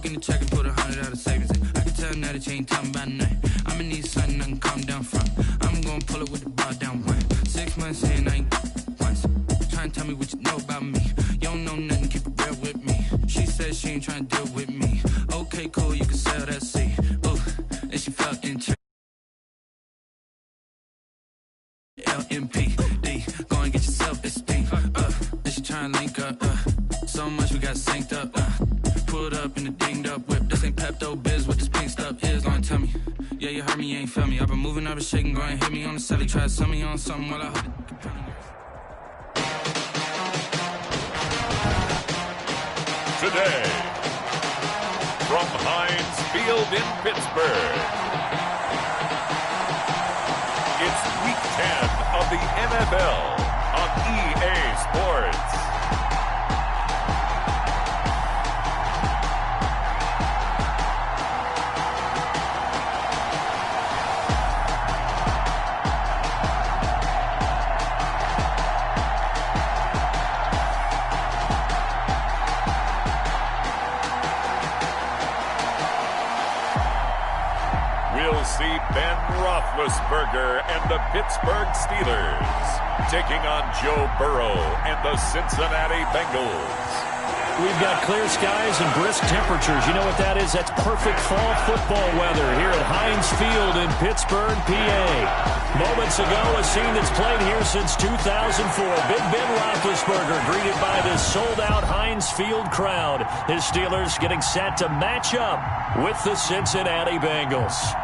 Walk in the check and put 100 out of savings in. I can tell now that you ain't talking about nothing. I'ma need something I can calm down from. I'm gonna pull it with the bar down one. 6 months in, I ain't once. Try and tell me what you know about me. You don't know nothing, keep it real with me. She said she ain't trying to deal with me. Okay, cool, you can sell that seat. Ooh, and she felt in LMPD, go and get your self-esteem. And she trying to link up. So much we got synced up. Pulled up in the dinged up whip. This ain't Pepto Biz, what this pink stuff is. Gonna tell me, yeah, you heard me, you ain't felt me. I've been moving, I've been shaking, go and hit me on the celly. Try to sell me on something while I hold it. Today, from Heinz Field in Pittsburgh, it's Week 10 of the NFL on EA Sports. We'll see Ben Roethlisberger and the Pittsburgh Steelers taking on Joe Burrow and the Cincinnati Bengals. We've got clear skies and brisk temperatures. You know what that is? That's perfect fall football weather here at Heinz Field in Pittsburgh, PA. Moments ago, a scene that's played here since 2004. Big Ben Roethlisberger greeted by this sold-out Heinz Field crowd. His Steelers getting set to match up with the Cincinnati Bengals.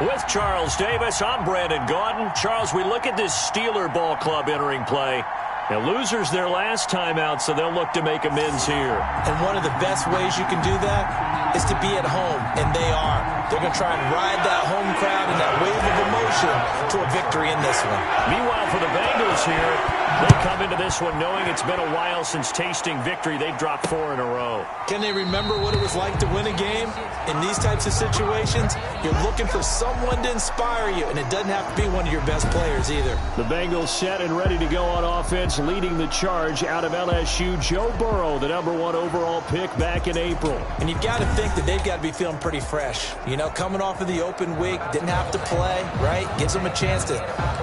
With Charles Davis, I'm Brandon Gaudin. Charles, we look at this Steeler ball club entering play. Now, losers their last time out, so they'll look to make amends here. And one of the best ways you can do that is to be at home, and they are. They're going to try and ride that home crowd and that wave of emotion to a victory in this one. Meanwhile, for the Bengals here, they come into this one knowing it's been a while since tasting victory. They've dropped 4 in a row. Can they remember what it was like to win a game? In these types of situations, you're looking for someone to inspire you, and it doesn't have to be one of your best players either. The Bengals set and ready to go on offense, leading the charge out of LSU, Joe Burrow, the #1 overall pick back in April. And you've got to think that they've got to be feeling pretty fresh. You know, coming off of the open week, didn't have to play, right? Gives them a chance to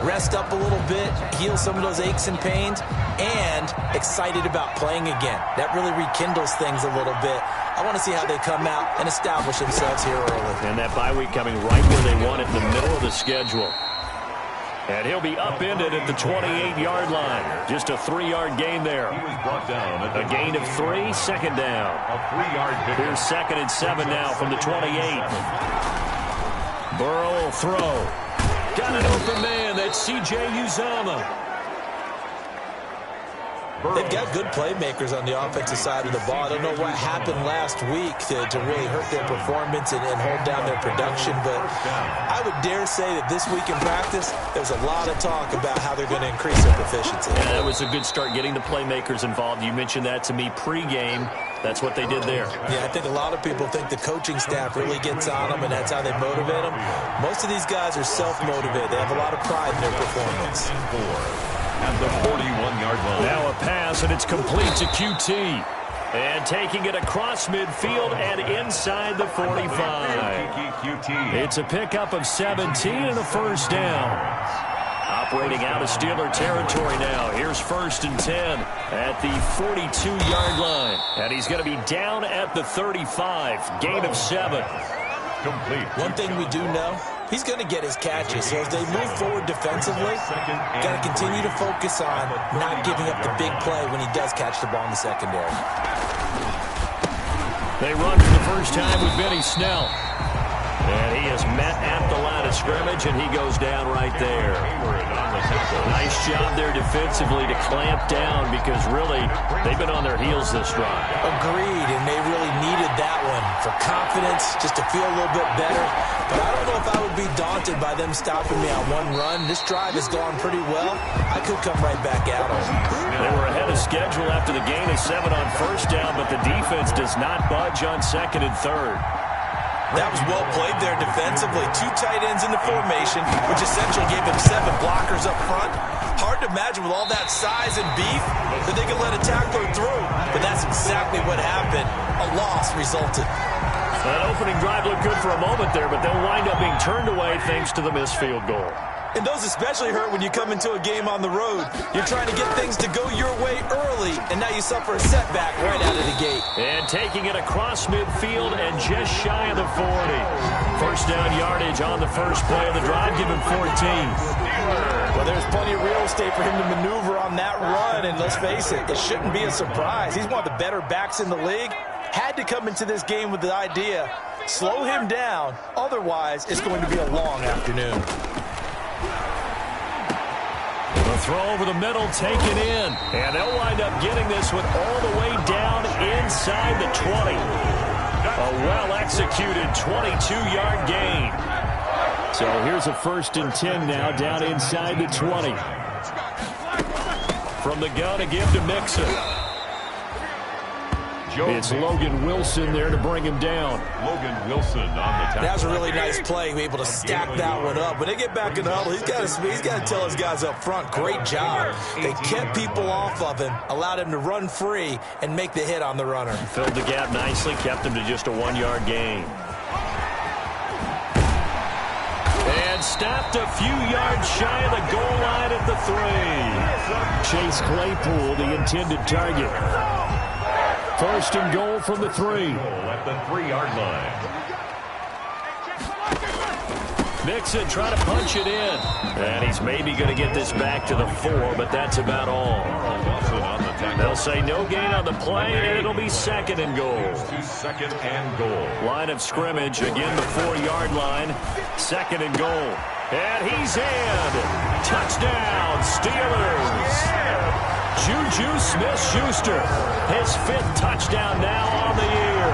rest up a little bit, heal some of those aches and pains, and excited about playing again. That really rekindles things a little bit. I want to see how they come out and establish themselves here early. And that bye week coming right where they want it, in the middle of the schedule. And he'll be upended at the 28-yard line. Just a 3-yard gain there. He was brought down. A gain of 3, second down. A 3-yard pick. Here's 2nd and 7 now from the 28. Burrow will throw. Got an open man. That's C.J. Uzomah. They've got good playmakers on the offensive side of the ball. I don't know what happened last week to really hurt their performance and hold down their production, but I would dare say that this week in practice, there's a lot of talk about how they're going to increase their proficiency. Yeah, that was a good start getting the playmakers involved. You mentioned that to me pregame. That's what they did there. Yeah, I think a lot of people think the coaching staff really gets on them, and that's how they motivate them. Most of these guys are self-motivated. They have a lot of pride in their performance. At the 41-yard line. Now a pass, and it's complete to QT. And taking it across midfield and inside the 45. It's a pickup of 17 and a first down. Operating out of Steeler territory now. Here's 1st and 10 at the 42-yard line. And he's going to be down at the 35. Gain of 7. Complete. One thing we do know, he's going to get his catches. So as they move forward defensively, got to continue to focus on not giving up the big play when he does catch the ball in the secondary. They run for the first time with Benny Snell. And he is met at the line of scrimmage, and he goes down right there. Nice job there defensively to clamp down, because really they've been on their heels this drive. Agreed, and they really needed that one for confidence, just to feel a little bit better. But I don't know if I would be daunted by them stopping me on one run. This drive has gone pretty well. I could come right back out on them. They were ahead of schedule after the gain of 7 on first down, but the defense does not budge on 2nd and 3rd. That was well played there defensively. 2 tight ends in the formation, which essentially gave him 7 blockers up front. Hard to imagine with all that size and beef that they could let a tackler through. But that's exactly what happened. A loss resulted. That opening drive looked good for a moment there, but they'll wind up being turned away thanks to the missed field goal. And those especially hurt when you come into a game on the road. You're trying to get things to go your way early, and now you suffer a setback right out of the gate. And taking it across midfield and just shy of the 40. First down yardage on the first play of the drive, give him 14. Well, there's plenty of real estate for him to maneuver on that run, and let's face it, it shouldn't be a surprise. He's one of the better backs in the league. Had to come into this game with the idea, slow him down, otherwise it's going to be a long afternoon. The throw over the middle, taken in. And they'll wind up getting this one all the way down inside the 20. A well-executed 22-yard gain. So here's a 1st and 10 now, down inside the 20. From the gun, a give to Mixon. It's Logan Wilson there to bring him down. Logan Wilson on the tackle. That was a really nice play, able to stack that one up. When they get back in the huddle, he's got to tell his guys up front, great job. They kept people off of him, allowed him to run free, and make the hit on the runner. Filled the gap nicely, kept him to just a 1-yard gain. And stopped a few yards shy of the goal line at the 3. Chase Claypool, the intended target. 1st and goal from the 3. At the 3-yard line. Mixon trying to punch it in. And he's maybe going to get this back to the 4, but that's about all. They'll say no gain on the play, and it'll be 2nd and goal. 2nd and goal. Line of scrimmage, again the 4-yard line. 2nd and goal. And he's in. Touchdown, Steelers. Juju Smith-Schuster, his 5th touchdown now on the year.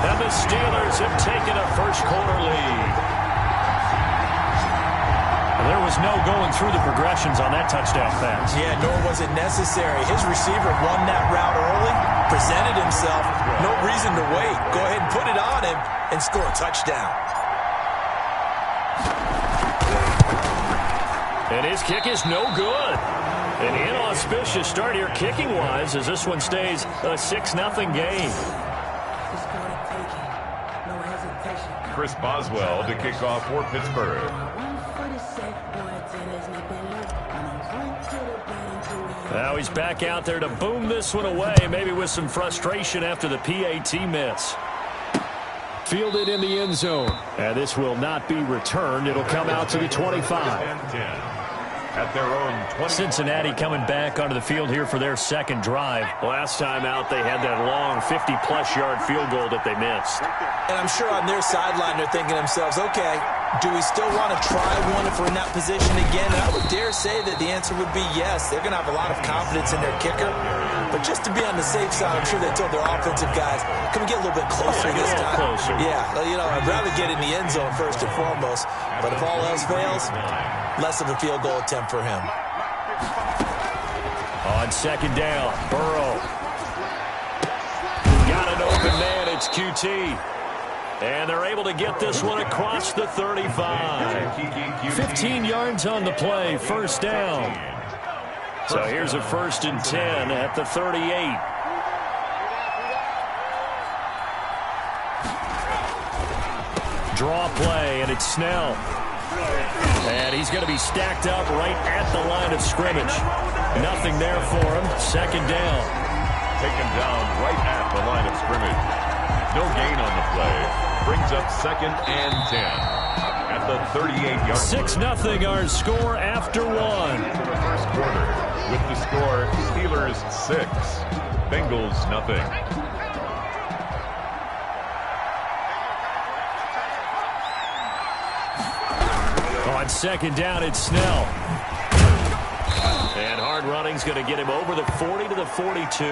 And the Steelers have taken a first-quarter lead. There was no going through the progressions on that touchdown pass. Yeah, nor was it necessary. His receiver won that route early, presented himself, no reason to wait. Go ahead and put it on him and score a touchdown. And his kick is no good. An inauspicious start here kicking-wise as this one stays a 6-0 game. Chris Boswell to kick off for Pittsburgh. Now he's back out there to boom this one away, maybe with some frustration after the PAT miss. Fielded in the end zone. And this will not be returned. It'll come out to the 25. At their own 20. Cincinnati coming back onto the field here for their 2nd drive. Last time out, they had that long 50-plus yard field goal that they missed. And I'm sure on their sideline they're thinking to themselves, okay, do we still want to try one if we're in that position again? And I would dare say that the answer would be yes. They're going to have a lot of confidence in their kicker. But just to be on the safe side, I'm sure they told their offensive guys, can we get a little bit closer this time? Closer. Yeah, I'd rather get in the end zone first and foremost. But if all else fails, less of a field goal attempt for him. On 2nd down, Burrow. Got an open man, it's QT. And they're able to get this one across the 35. 15 yards on the play, 1st down. So here's a 1st and 10 at the 38. Draw play, and it's Snell. And he's going to be stacked up right at the line of scrimmage. Nothing there for him. 2nd down. Taken down right at the line of scrimmage. No gain on the play. Brings up 2nd and 10. At the 38-yard 6-0 our score after 1. To the first quarter. With the score, Steelers 6. Bengals nothing. On 2nd down, it's Snell. And hard running's going to get him over the 40 to the 42. 4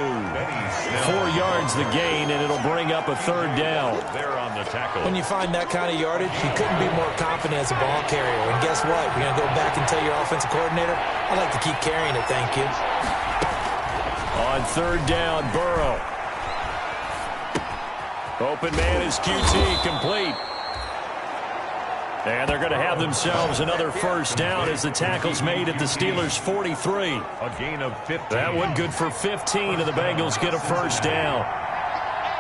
yards the gain, and it'll bring up a 3rd down. There on the tackle. When you find that kind of yardage, you couldn't be more confident as a ball carrier. And guess what? You're going to go back and tell your offensive coordinator, I'd like to keep carrying it, thank you. On 3rd down, Burrow. Open man is QT, complete. And they're going to have themselves another first down as the tackle's made at the Steelers' 43. A gain of 15. That one good for 15, and the Bengals get a first down.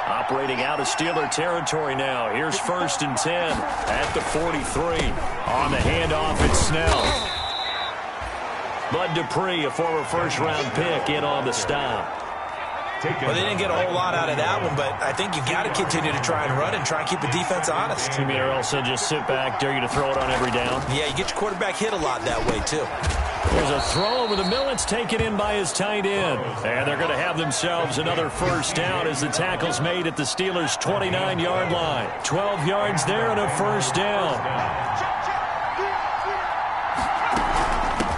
Operating out of Steeler territory now. Here's 1st and 10 at the 43. On the handoff, it's Snell. Bud Dupree, a former first-round pick, in on the stop. Well, they didn't get a whole lot out of that one, but I think you've got to continue to try and run and try and keep the defense honest. You mean or else they'll just sit back, dare you to throw it on every down? Yeah, you get your quarterback hit a lot that way, too. There's a throw over the middle. It's taken in by his tight end. And they're going to have themselves another first down as the tackle's made at the Steelers' 29-yard line. 12 yards there and a first down.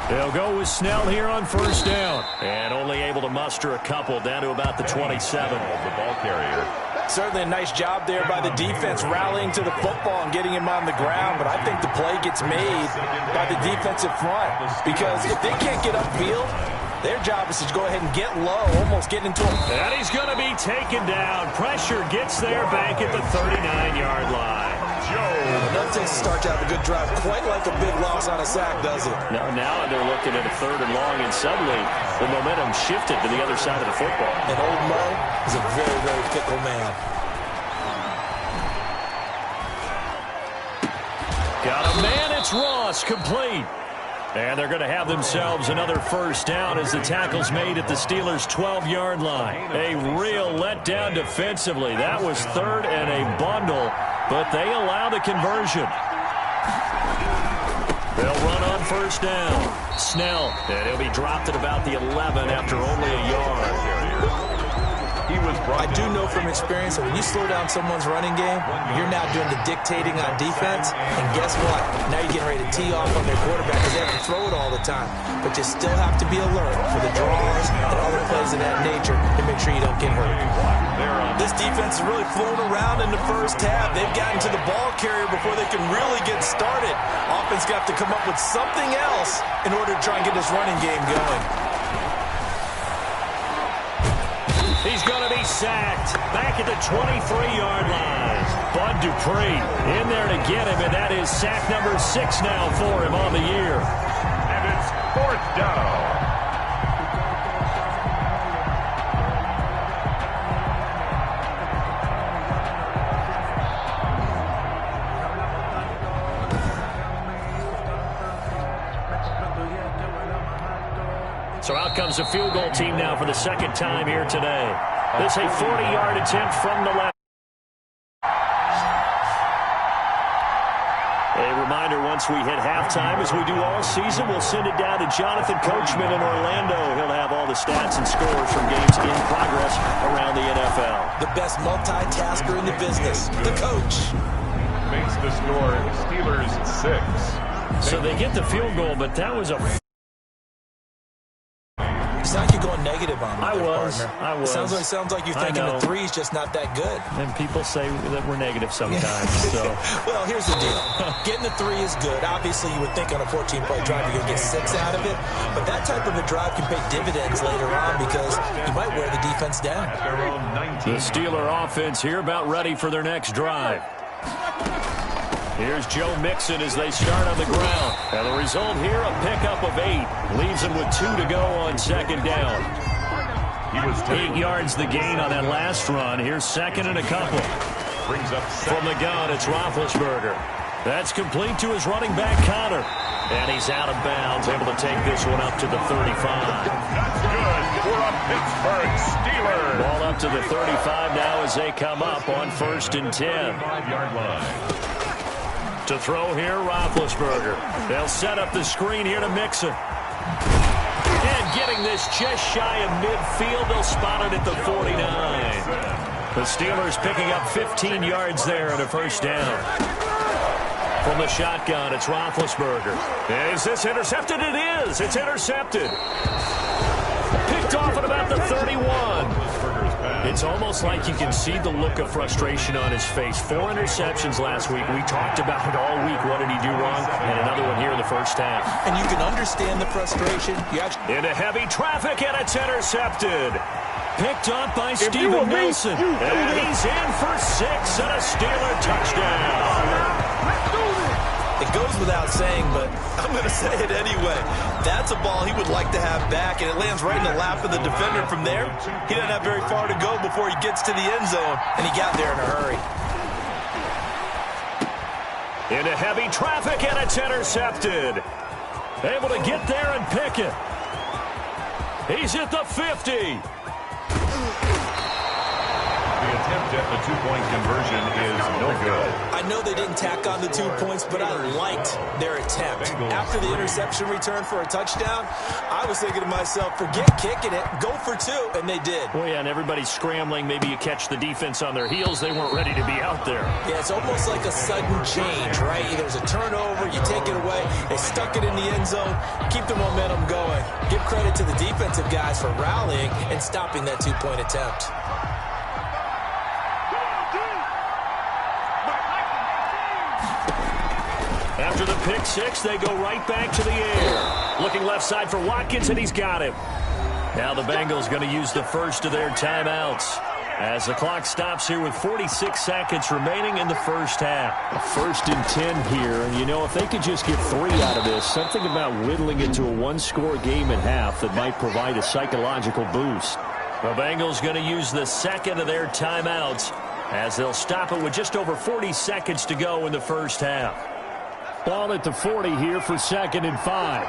They'll go with Snell here on first down. And only able to muster a couple down to about the 27. The ball carrier. Certainly a nice job there by the defense rallying to the football and getting him on the ground, but I think the play gets made by the defensive front because if they can't get upfield, their job is to go ahead and get low, almost get into him. And he's going to be taken down. Pressure gets there back at the 39-yard line. That takes a start to have a good drive, quite like a big loss on a sack, does it? Now they're looking at a 3rd and long, and suddenly the momentum shifted to the other side of the football. And old Mo is a very, very fickle man. Got a man, it's Ross, complete. And they're going to have themselves another first down as the tackle's made at the Steelers' 12-yard line. A real letdown defensively. That was 3rd and a bundle, but they allow the conversion. They'll run on first down. Snell, and he'll be dropped at about the 11 after only a yard. I do know from experience that when you slow down someone's running game, you're now doing the dictating on defense. And guess what? Now you're getting ready to tee off on their quarterback because they have to throw it all the time. But you still have to be alert for the draws and other plays of that nature to make sure you don't get hurt. This defense has really flown around in the first half. They've gotten to the ball carrier before they can really get started. Offense got to come up with something else in order to try and get this running game going. He's going to be sacked back at the 23-yard line. Bud Dupree in there to get him, and that is sack number 6 now for him on the year. And it's 4th down. So out comes the field goal team now for the 2nd time here today. This a 40-yard attempt from the left. A reminder, once we hit halftime, as we do all season, we'll send it down to Jonathan Coachman in Orlando. He'll have all the stats and scores from games in progress around the NFL. The best multitasker in the business, the coach. Makes the score Steelers 6. So they get the field goal, but that was a... It's like you're going negative on me. I was. Sounds like you're thinking the 3's just not that good. And people say that we're negative sometimes. So. Well, here's the deal. Getting the 3 is good. Obviously, you would think on a 14-play drive you're going to get 6 out of it. But that type of a drive can pay dividends later on because you might wear the defense down. The Steeler offense here about ready for their next drive. Here's Joe Mixon as they start on the ground. And the result here, a pickup of 8. Leaves him with 2 to go on 2nd down. 8 yards the gain on that last run. Here's 2nd and a couple. Brings up from the gun, it's Roethlisberger. That's complete to his running back, Connor. And he's out of bounds, able to take this one up to the 35. That's good for a Pittsburgh Steelers. Ball up to the 35 now as they come up on 1st and 10. 5-yard line. To throw here, Roethlisberger. They'll set up the screen here to Mixon. And getting this just shy of midfield, they'll spot it at the 49. The Steelers picking up 15 yards there and a first down. From the shotgun, it's Roethlisberger. Is this intercepted? It is. It's intercepted. Picked off at about the 31. It's almost like you can see the look of frustration on his face. 4 interceptions last week. We talked about it all week. What did he do wrong? And another one here in the first half. And you can understand the frustration. Into heavy traffic, and it's intercepted. Picked up by Steven Nelson. And he's in for 6 and a Steeler touchdown. goes without saying, but I'm going to say it anyway. That's a ball he would like to have back, and it lands right in the lap of the defender. From there, he doesn't have very far to go before he gets to the end zone, and he got there in a hurry. Into heavy traffic, and it's intercepted. Able to get there and pick it. He's at the 50. The attempt at the two-point conversion is no good. I know they didn't tack on the 2 points, but I liked their attempt. After the interception return for a touchdown, I was thinking to myself, forget kicking it, go for 2, and they did. Well, yeah, and everybody's scrambling. Maybe you catch the defense on their heels. They weren't ready to be out there. Yeah, it's almost like a sudden change, right? There's a turnover, you take it away, they stuck it in the end zone, keep the momentum going. Give credit to the defensive guys for rallying and stopping that 2-point attempt. After the pick six, they go right back to the air. Looking left side for Watkins, and he's got him. Now the Bengals going to use the first of their timeouts as the clock stops here with 46 seconds remaining in the first half. A 1st and 10 here, and you know, if they could just get 3 out of this, something about whittling it to a one-score game at half that might provide a psychological boost. The Bengals going to use the second of their timeouts as they'll stop it with just over 40 seconds to go in the first half. Ball at the 40 here for 2nd and 5.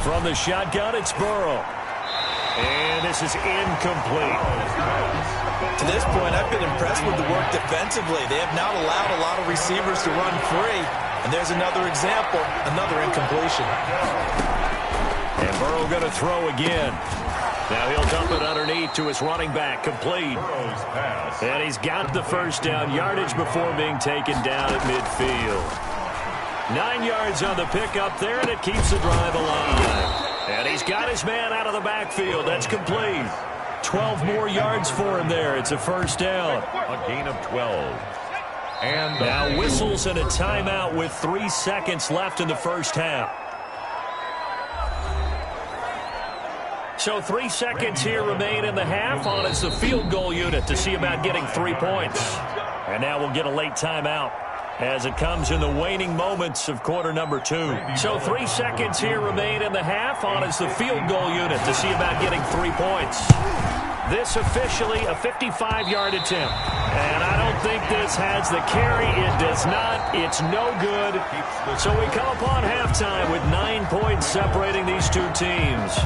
From the shotgun, it's Burrow. And this is incomplete. To this point, I've been impressed with the work defensively. They have not allowed a lot of receivers to run free. And there's another example, another incompletion. And Burrow going to throw again. Now he'll dump it underneath to his running back, complete. And he's got the first down, yardage before being taken down at midfield. 9 yards on the pickup there, and it keeps the drive alive. And he's got his man out of the backfield. That's complete. 12 more yards for him there. It's a first down. A gain of 12. And now whistles and a timeout with 3 seconds left in the first half. So 3 seconds here remain in the half on as the field goal unit to see about getting 3 points. And now we'll get a late timeout as it comes in the waning moments of quarter number 2. So 3 seconds here remain in the half on as the field goal unit to see about getting 3 points. This officially a 55-yard attempt. And I don't think this has the carry. It does not. It's no good. So we come upon halftime with 9 points separating these two teams.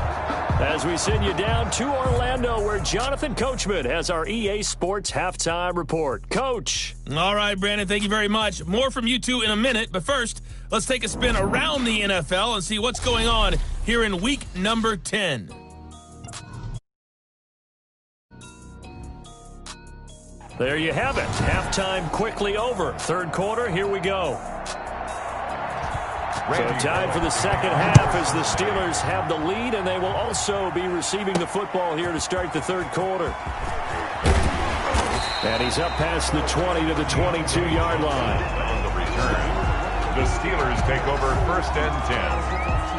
As we send you down to Orlando, where Jonathan Coachman has our EA Sports Halftime Report. Coach. All right, Brandon, thank you very much. More from you two in a minute, but first, let's take a spin around the NFL and see what's going on here in week number 10. There you have it. Halftime quickly over. Third quarter, here we go. So tied for the second half as the Steelers have the lead, and they will also be receiving the football here to start the third quarter. And he's up past the 20 to the 22-yard line. On the return, the Steelers take over 1st and 10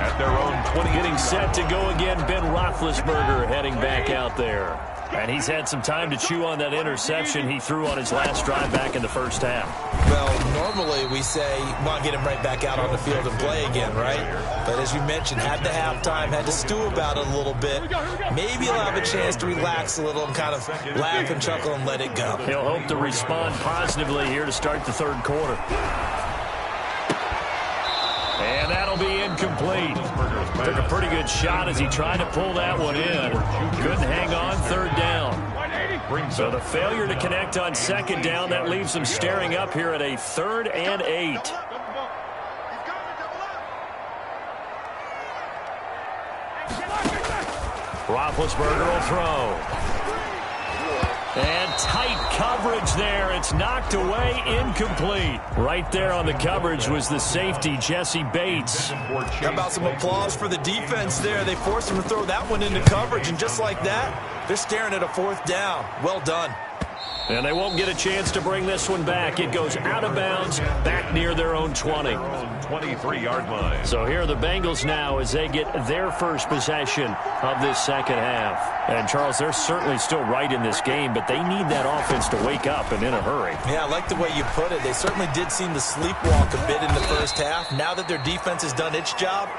at their own 20. Getting set to go again, Ben Roethlisberger heading back out there. And he's had some time to chew on that interception he threw on his last drive back in the first half. Well, normally we say, well, get him right back out on the field and play again, right? But as you mentioned, had the halftime, had to stew about it a little bit. Maybe he'll have a chance to relax a little and kind of laugh and chuckle and let it go. He'll hope to respond positively here to start the third quarter. And that'll be incomplete. Took a pretty good shot as he tried to pull that one in. Couldn't hang on, third down. So the failure to connect on second down, that leaves him staring up here at a 3rd and 8. Roethlisberger will throw. And tight coverage there. It's knocked away, incomplete. Right there on the coverage was the safety, Jesse Bates. How about some applause for the defense there? They forced him to throw that one into coverage, and just like that, they're staring at a 4th down. Well done. And they won't get a chance to bring this one back. It goes out of bounds, back near their own 20. 23-yard line. So here are the Bengals now as they get their first possession of this second half. And, Charles, they're certainly still right in this game, but they need that offense to wake up and in a hurry. Yeah, I like the way you put it. They certainly did seem to sleepwalk a bit in the first half. Now that their defense has done its job,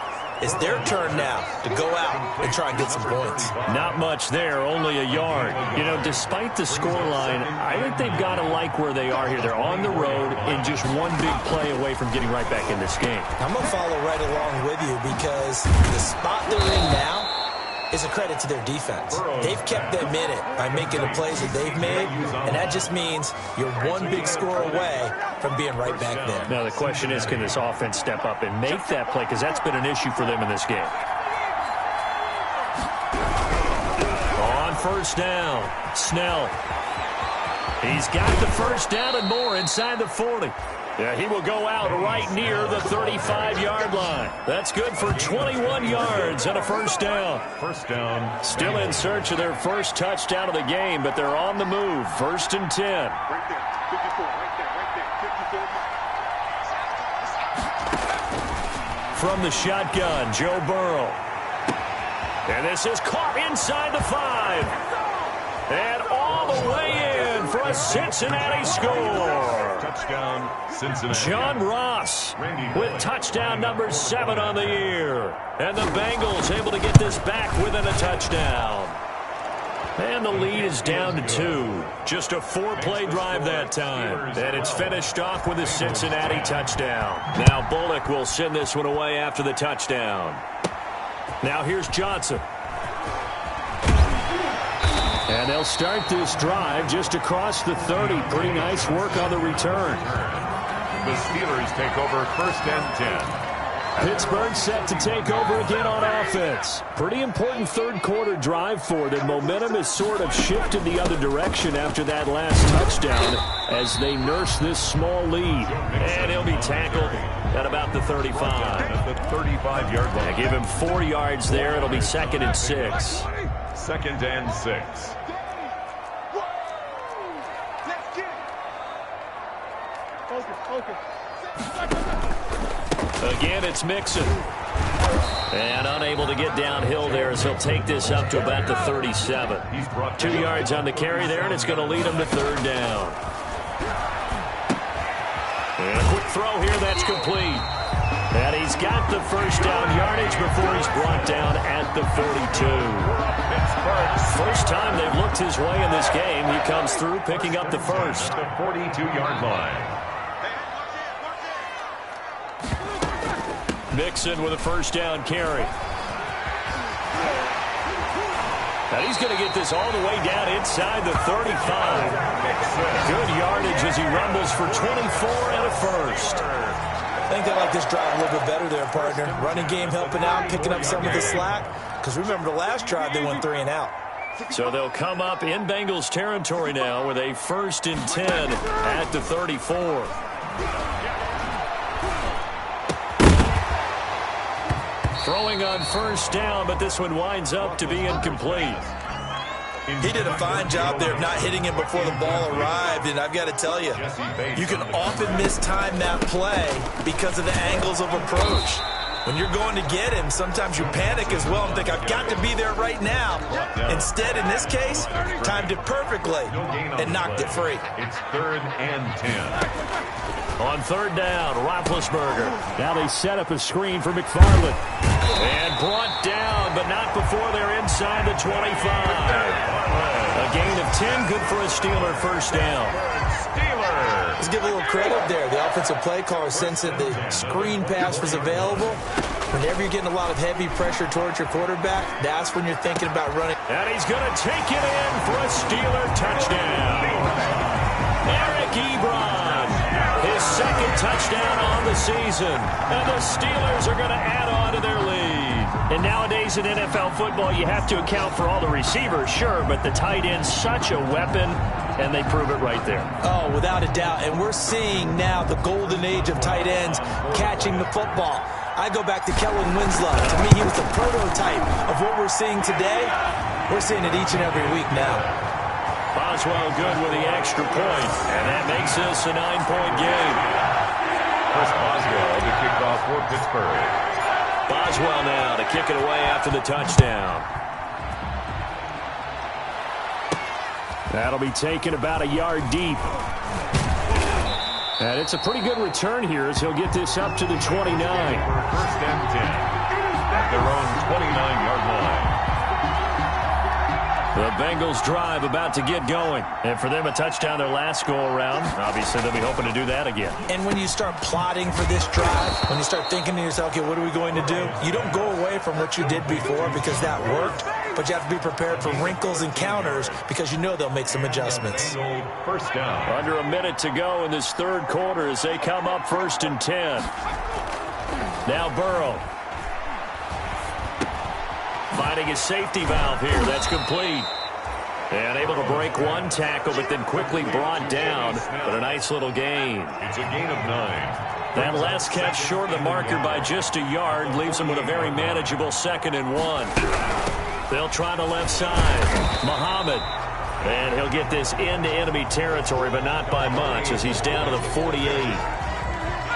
it's their turn now to go out and try and get some points. Not much there, only a yard. You know, despite the scoreline, I think they've got to like where they are here. They're on the road and just one big play away from getting right back in this game. I'm going to follow right along with you because the spot they're in now is a credit to their defense. They've kept them in it by making the plays that they've made, and that just means you're one big score away from being right back there. Now, the question is, can this offense step up and make that play? Because that's been an issue for them in this game. On first down, Snell. He's got the first down and more inside the 40. Yeah, he will go out right near the 35-yard line. That's good for 21 yards and a first down. First down. Still in search of their first touchdown of the game, but they're on the move. First and 10. Right there, 54, right there, 54. From the shotgun, Joe Burrow. And this is caught inside the 5. And all the way in for a Cincinnati score. Touchdown, Cincinnati. John Ross with touchdown number 7 on the year. And the Bengals able to get this back within a touchdown. And the lead is down to 2. Just a 4-play drive that time. And it's finished off with a Cincinnati touchdown. Now Bullock will send this one away after the touchdown. Now here's Johnson. And they'll start this drive just across the 30. Pretty nice work on the return. The Steelers take over first and 10. Pittsburgh set to take over again on offense. Pretty important third-quarter drive for them. Momentum has sort of shifted the other direction after that last touchdown as they nurse this small lead. And he'll be tackled at about the 35. At the 35-yard line. I give him 4 yards there. It'll be 2nd and 6. 2nd and 6. Again, it's Mixon. And unable to get downhill there as he'll take this up to about the 37. 2 yards on the carry there, and it's going to lead him to 3rd down. And a quick throw here, that's complete. And he's got the first down yardage before he's brought down at the 42. First time they've looked his way in this game. He comes through picking up the first. The 42-yard line. Mixon with a first down carry. And he's going to get this all the way down inside the 35. Good yardage as he rumbles for 24 and a first. I think they like this drive a little bit better there, partner. Running game helping out, picking up some of the slack. Because remember the last drive, they went 3 and out. So they'll come up in Bengals territory now with a 1st and 10 at the 34. Throwing on first down, but this one winds up to be incomplete. He did a fine job there of not hitting him before the ball arrived, and I've got to tell you, you can often mistime that play because of the angles of approach. When you're going to get him, sometimes you panic as well and think, I've got to be there right now. Instead, in this case, timed it perfectly and knocked it free. It's 3rd and 10. On 3rd down, Roethlisberger. Now they set up a screen for McFarland. And brought down, but not before they're inside the 25. A gain of 10, good for a Steeler first down. Let's give a little credit there. The offensive play caller sensed that the screen pass was available. Whenever you're getting a lot of heavy pressure towards your quarterback, that's when you're thinking about running. And he's going to take it in for a Steeler touchdown. Eric Ebron, his 2nd touchdown on the season. And the Steelers are going to add on to their lead. And nowadays in NFL football, you have to account for all the receivers, sure, but the tight end's such a weapon, and they prove it right there. Oh, without a doubt. And we're seeing now the golden age of tight ends catching the football. I go back to Kellen Winslow. To me, he was the prototype of what we're seeing today. We're seeing it each and every week now. Well, Boswell good with the extra point, and that makes this a 9-point game. Chris Boswell to kick off for Pittsburgh. Boswell now to kick it away after the touchdown. That'll be taken about a yard deep. And it's a pretty good return here as he'll get this up to the 29. For first and 10 at their own 29-yard line. The Bengals drive about to get going. And for them, a touchdown their last go-around. Obviously, they'll be hoping to do that again. And when you start plotting for this drive, when you start thinking to yourself, okay, what are we going to do? You don't go away from what you did before because that worked. But you have to be prepared for wrinkles and counters because you know they'll make some adjustments. First down. Under a minute to go in this third quarter as they come up 1st and 10. Now Burrow. Finding his safety valve here. That's complete. And able to break one tackle, but then quickly brought down. But a nice little gain. It's a gain of 9. That last catch short of the marker by just a yard leaves him with a very manageable 2nd and 1. They'll try the left side. Muhammad. And he'll get this into enemy territory, but not by much as he's down to the 48.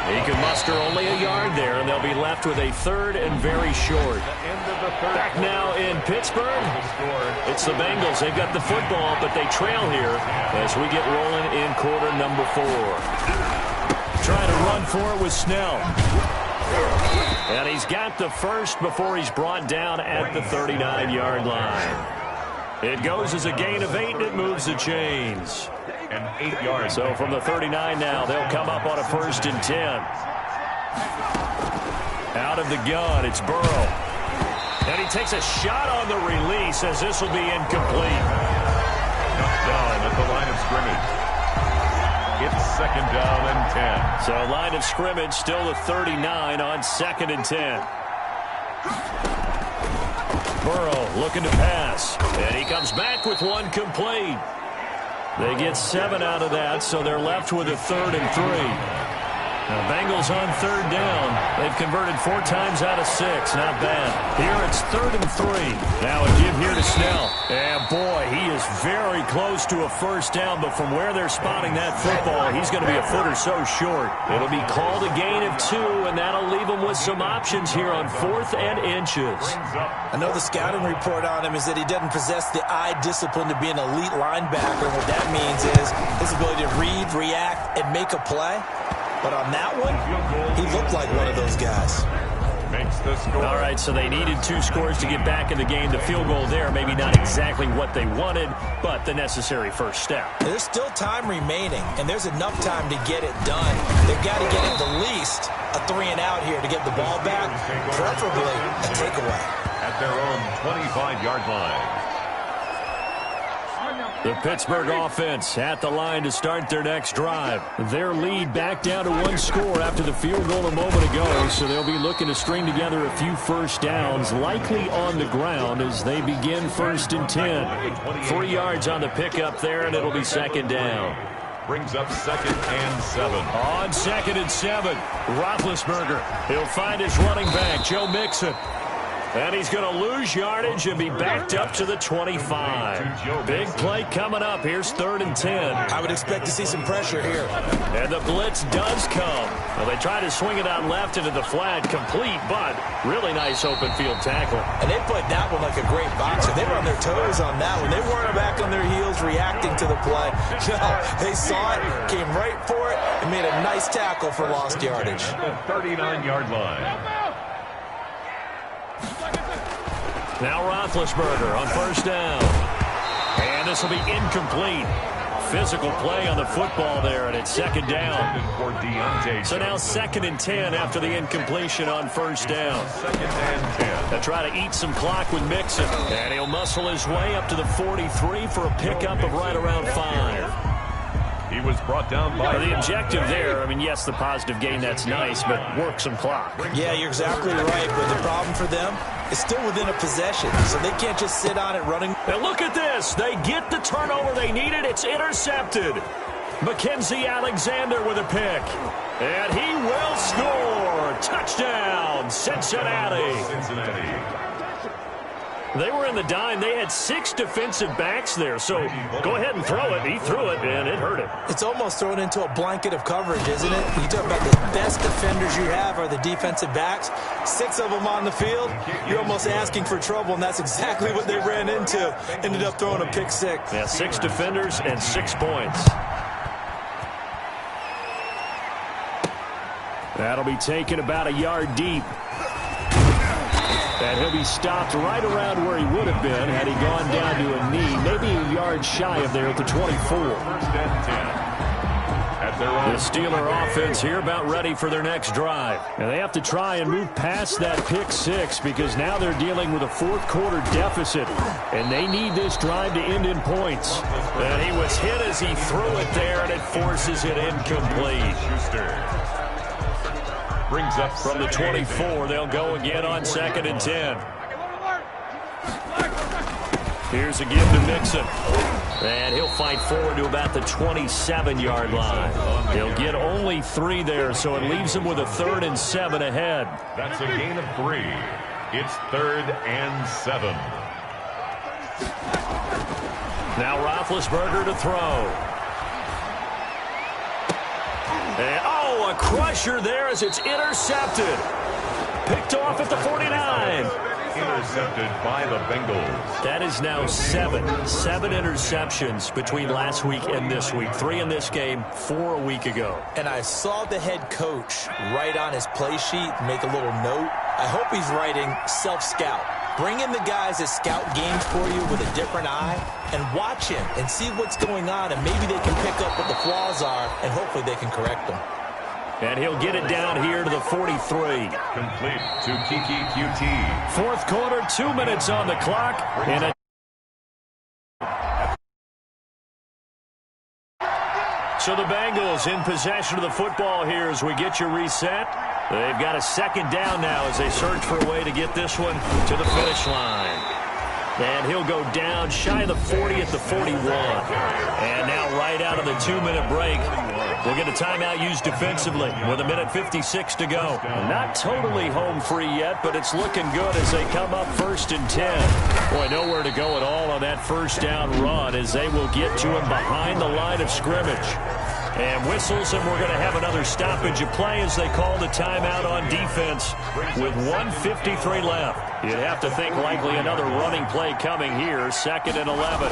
He can muster only a yard there, and they'll be left with a 3rd and very short. Back now in Pittsburgh, it's the Bengals. They've got the football, but they trail here as we get rolling in quarter number 4. Trying to run for it with Snell. And he's got the first before he's brought down at the 39-yard line. It goes as a gain of 8, and it moves the chains. And 8 yards. So from the 39 now, they'll come up on a 1st and 10. Out of the gun, it's Burrow. And he takes a shot on the release as this will be incomplete. Knocked down at the line of scrimmage. It's 2nd down and 10. So line of scrimmage still the 39 on 2nd and 10. Burrow looking to pass. And he comes back with one complete. They get 7 out of that, so they're left with a 3rd and 3. Now, Bengals on 3rd down. They've converted 4 times out of 6. Not bad. Here it's 3rd and 3. Now a give here to Snell. And boy, he is very close to a 1st down, but from where they're spotting that football, he's going to be a foot or so short. It'll be called a gain of 2, and that'll leave him with some options here on 4th and inches. I know the scouting report on him is that he doesn't possess the eye discipline to be an elite linebacker. And what that means is his ability to read, react, and make a play. But on that one, he looked like one of those guys. Makes the score. All right, so they needed 2 scores to get back in the game. The field goal there, maybe not exactly what they wanted, but the necessary first step. There's still time remaining, and there's enough time to get it done. They've got to get at the least a 3-and-out here to get the ball back, preferably a takeaway. At their own 25-yard line. The Pittsburgh offense at the line to start their next drive. Their lead back down to 1 score after the field goal a moment ago, so they'll be looking to string together a few first downs, likely on the ground as they begin 1st and 10. 3 yards on the pickup there, and it'll be 2nd down. Brings up 2nd and 7. On 2nd and 7, Roethlisberger. He'll find his running back, Joe Mixon. And he's going to lose yardage and be backed up to the 25. Big play coming up. Here's 3rd and 10. I would expect to see some pressure here. And the blitz does come. Well, they try to swing it out left into the flat. Complete, but really nice open field tackle. And they played that one like a great boxer. They were on their toes on that one. They weren't back on their heels reacting to the play. No, they saw it, came right for it, and made a nice tackle for lost yardage. The 39-yard line. Now Roethlisberger on 1st down. And this will be incomplete. Physical play on the football there, and it's 2nd down. So now 2nd and 10 after the incompletion on 1st down. 2nd and 10. They'll try to eat some clock with Mixon. And he'll muscle his way up to the 43 for a pickup of right around 5. He was brought down by the objective there, I mean, yes, the positive gain, that's nice, but work some clock. Yeah, you're exactly right, but the problem for them is still within a possession, so they can't just sit on it running. And look at this. They get the turnover they needed. It's intercepted. Mackenzie Alexander with a pick. And he will score. Touchdown, Cincinnati. They were in the dime. They had 6 defensive backs there. So go ahead and throw it. He threw it, and it hurt him. It's almost thrown into a blanket of coverage, isn't it? You talk about the best defenders you have are the defensive backs. 6 of them on the field. You're almost asking for trouble, and that's exactly what they ran into. Ended up throwing a pick 6. Yeah, 6 defenders and 6 points. That'll be taken about a yard deep. And he'll be stopped right around where he would have been had he gone down to a knee, maybe a yard shy of there at the 24. The Steeler offense here about ready for their next drive. And they have to try and move past that pick 6 because now they're dealing with a fourth-quarter deficit. And they need this drive to end in points. And he was hit as he threw it there, and it forces it incomplete. Brings up from the 24. They'll go again on 2nd and 10. Here's a give to Mixon. And he'll fight forward to about the 27-yard line. He'll get only 3 there, so it leaves him with a 3rd and 7 ahead. That's a gain of 3. It's 3rd and 7. Now Roethlisberger to throw. And, a crusher there as it's intercepted. Picked off at the 49. Intercepted by the Bengals. That is now 7 interceptions between last week and this week. 3 in this game, 4 a week ago. And I saw the head coach write on his play sheet, make a little note. I hope he's writing self-scout. Bring in the guys that scout games for you with a different eye and watch him and see what's going on, and maybe they can pick up what the flaws are, and hopefully they can correct them. And he'll get it down here to the 43. Complete to Kiki QT. Fourth quarter, 2 minutes on the clock. And so the Bengals in possession of the football here as we get you reset. They've got a 2nd down now as they search for a way to get this one to the finish line. And he'll go down shy of the 40 at the 41. And now right out of the 2-minute break, we'll get a timeout used defensively with 1:56 to go. Not totally home free yet, but it's looking good as they come up 1st and 10. Boy, nowhere to go at all on that 1st down run as they will get to him behind the line of scrimmage. And whistles, and we're going to have another stoppage of play as they call the timeout on defense with 1:53 left. You'd have to think likely another running play coming here, 2nd and 11.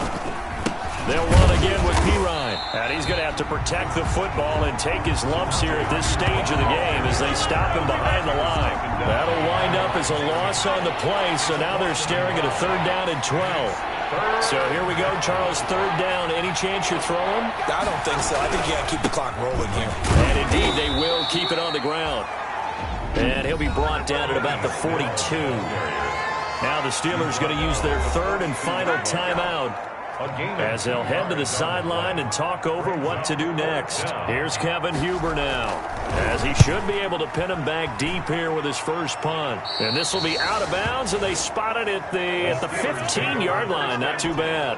They'll run again with Pirine. And he's going to have to protect the football and take his lumps here at this stage of the game as they stop him behind the line. That'll wind up as a loss on the play, so now they're staring at a 3rd down and 12. So here we go, Charles, 3rd down. Any chance you're throwing? I don't think so. I think you got to keep the clock rolling here. And indeed, they will keep it on the ground. And he'll be brought down at about the 42. Now the Steelers going to use their 3rd and final timeout as they'll head to the sideline and talk over what to do next. Here's Kevin Huber now, as he should be able to pin him back deep here with his first punt. And this will be out of bounds, and they spot it at the 15-yard line. Not too bad.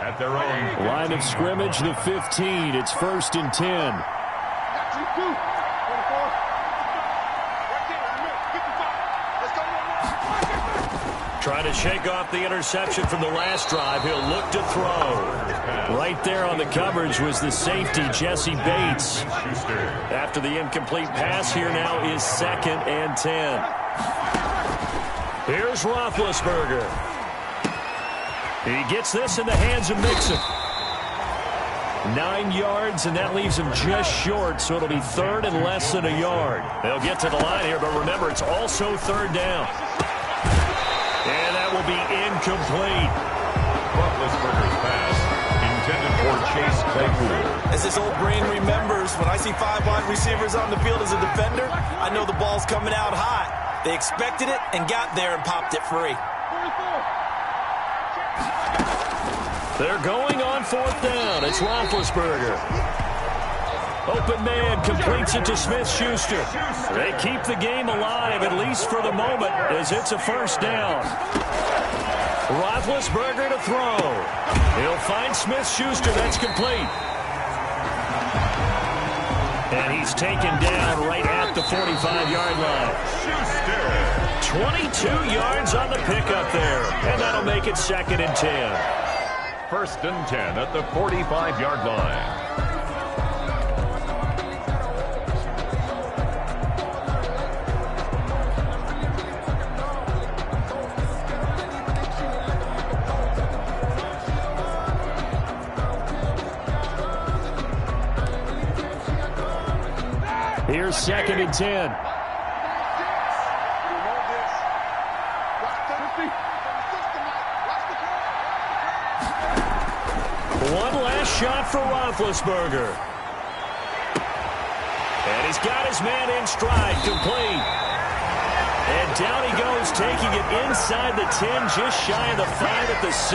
At their own line of scrimmage, the 15. It's 1st and 10. Trying to shake off the interception from the last drive. He'll look to throw. Right there on the coverage was the safety, Jesse Bates. After the incomplete pass, here now is 2nd and 10. Here's Roethlisberger. He gets this in the hands of Mixon. 9 yards, and that leaves him just short, so it'll be 3rd and less than a yard. They'll get to the line here, but remember, it's also 3rd down. And that will be incomplete. Roethlisberger's pass intended for Chase Claypool. As this old brain remembers, when I see 5 wide receivers on the field as a defender, I know the ball's coming out hot. They expected it and got there and popped it free. They're going on 4th down. It's Roethlisberger. Open man completes it to Smith-Schuster. They keep the game alive, at least for the moment, as it's a 1st down. Roethlisberger to throw. He'll find Smith-Schuster. That's complete. And he's taken down right at the 45-yard line. 22 yards on the pickup there, and that'll make it 2nd and 10. 1st and 10 at the 45-yard line. Here's 2nd and 10. One last shot for Roethlisberger. And he's got his man in stride, complete. And down he goes, taking it inside the 10, just shy of the 5 at the 6.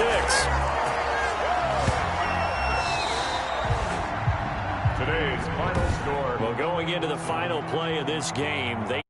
Today's final score. Well, going into the final play of this game, they